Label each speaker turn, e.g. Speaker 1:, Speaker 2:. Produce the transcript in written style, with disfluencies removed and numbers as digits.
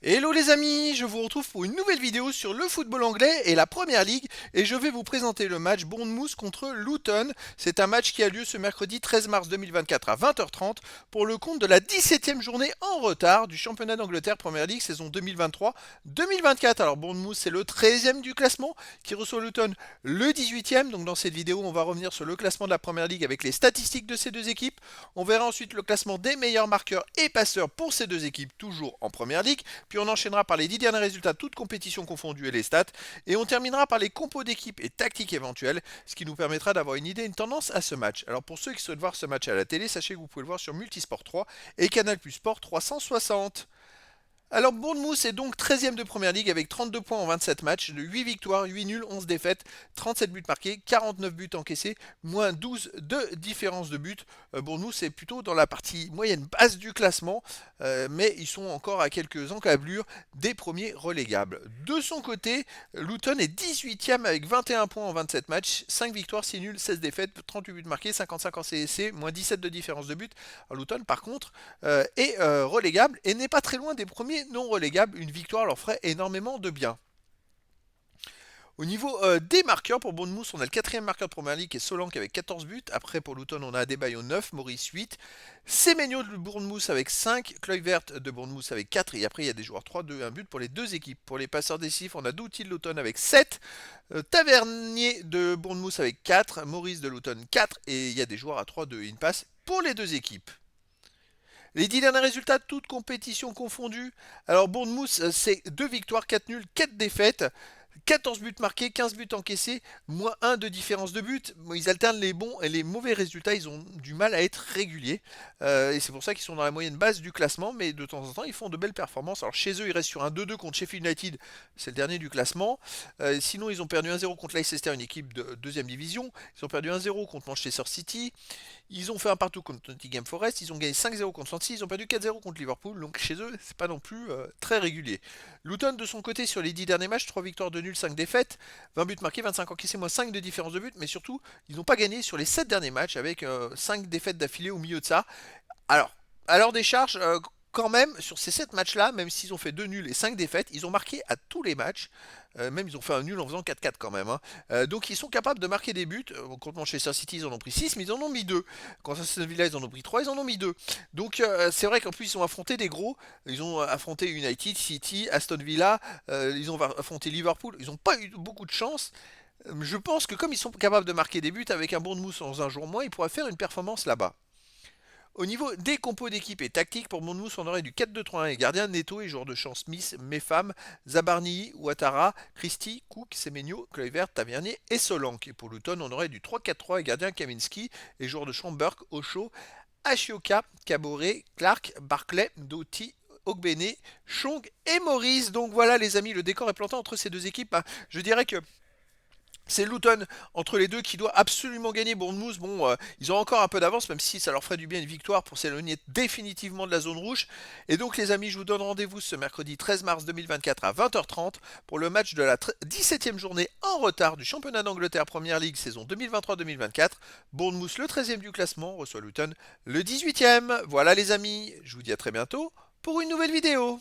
Speaker 1: Hello les amis, je vous retrouve pour une nouvelle vidéo sur le football anglais et la Première Ligue et je vais vous présenter le match Bournemouth contre Luton. C'est un match qui a lieu ce mercredi 13 mars 2024 à 20h30 pour le compte de la 17e journée en retard du championnat d'Angleterre Première Ligue saison 2023-2024. Alors Bournemouth c'est le 13e du classement qui reçoit Luton le 18e. Donc dans cette vidéo on va revenir sur le classement de la Première Ligue avec les statistiques de ces deux équipes. On verra ensuite le classement des meilleurs marqueurs et passeurs pour ces deux équipes toujours en Première Ligue. Puis on enchaînera par les 10 derniers résultats, toutes compétitions confondues et les stats. Et on terminera par les compos d'équipe et tactiques éventuelles, ce qui nous permettra d'avoir une idée, une tendance à ce match. Alors pour ceux qui souhaitent voir ce match à la télé, sachez que vous pouvez le voir sur Multisport 3 et Canal Plus Sport 360. Alors Bournemouth est donc 13e de Première Ligue avec 32 points en 27 matchs, de 8 victoires, 8 nuls, 11 défaites, 37 buts marqués, 49 buts encaissés, moins 12 de différence de but. Bournemouth est plutôt dans la partie moyenne basse du classement, mais ils sont encore à quelques encablures des premiers relégables. De son côté, Luton est 18e avec 21 points en 27 matchs, 5 victoires, 6 nuls, 16 défaites, 38 buts marqués, 55 en CSC, moins 17 de différence de but. Alors, Luton par contre est relégable et n'est pas très loin des premiers non relégables. Une victoire leur ferait énormément de bien. Au niveau des marqueurs, pour Bournemouth, on a le quatrième marqueur de Premier League qui est Solanke avec 14 buts. Après, pour Luton, on a Adebayo 9, Maurice 8. Semenyo de Bournemouth avec 5, Kluivert de Bournemouth avec 4. Et après, il y a des joueurs 3, 2, 1 but pour les deux équipes. Pour les passeurs décisifs, on a Doughty de Luton avec 7, Tavernier de Bournemouth avec 4, Maurice de Luton 4. Et il y a des joueurs à 3, 2 et une passe pour les deux équipes. Les 10 derniers résultats, toutes compétitions confondues. Alors Bournemouth, c'est 2 victoires, 4 nuls, 4 défaites. 14 buts marqués, 15 buts encaissés, moins 1 de différence de but. Ils alternent les bons et les mauvais résultats, ils ont du mal à être réguliers. Et c'est pour ça qu'ils sont dans la moyenne basse du classement, mais de temps en temps, ils font de belles performances. Alors chez eux, ils restent sur un 2-2 contre Sheffield United, c'est le dernier du classement. Sinon, ils ont perdu 1-0 contre Leicester, une équipe de deuxième division. Ils ont perdu 1-0 contre Manchester City. Ils ont fait un partout contre Nottingham Forest. Ils ont gagné 5-0 contre Swansea. Ils ont perdu 4-0 contre Liverpool. Donc chez eux, c'est pas non plus très régulier. Luton, de son côté, sur les 10 derniers matchs, 3 victoires de nul, 5 défaites, 20 buts marqués, 25 encaissés, moins 5 de différence de but. Mais surtout, ils n'ont pas gagné sur les 7 derniers matchs avec 5 défaites d'affilée au milieu de ça. Alors, à l'heure des charges, quand même, sur ces 7 matchs-là, même s'ils ont fait 2 nuls et 5 défaites, ils ont marqué à tous les matchs. Même ils ont fait un nul en faisant 4-4 quand même, hein. Donc ils sont capables de marquer des buts. Contre Manchester City, ils en ont pris 6, mais ils en ont mis 2. Contre Aston Villa, ils en ont pris 3, ils en ont mis 2. Donc c'est vrai qu'en plus, ils ont affronté des gros. Ils ont affronté United, City, Aston Villa. Ils ont affronté Liverpool. Ils n'ont pas eu beaucoup de chance. Je pense que comme ils sont capables de marquer des buts avec un Bournemouth dans un jour moins, ils pourraient faire une performance là-bas. Au niveau des compos d'équipe et tactique, pour Bournemouth, on aurait du 4-2-3-1 et gardien Neto et joueurs de champ Smith, Mefam, Zabarni, Ouattara, Christie, Cook, Semenyo, Kluivert, Tavernier et Solanke. Et pour Luton, on aurait du 3-4-3 et gardien Kaminski et joueurs de champ Burke, Osho, Ashioka, Caboret, Clark, Barclay, Doughty, Ogbene, Chong et Maurice. Donc voilà les amis, le décor est planté entre ces deux équipes. Je dirais que c'est Luton entre les deux qui doit absolument gagner. Bournemouth, bon, ils ont encore un peu d'avance, même si ça leur ferait du bien une victoire pour s'éloigner définitivement de la zone rouge. Et donc, les amis, je vous donne rendez-vous ce mercredi 13 mars 2024 à 20h30 pour le match de la 17e journée en retard du championnat d'Angleterre Première League saison 2023-2024. Bournemouth, le 13e du classement, reçoit Luton, le 18e. Voilà, les amis, je vous dis à très bientôt pour une nouvelle vidéo.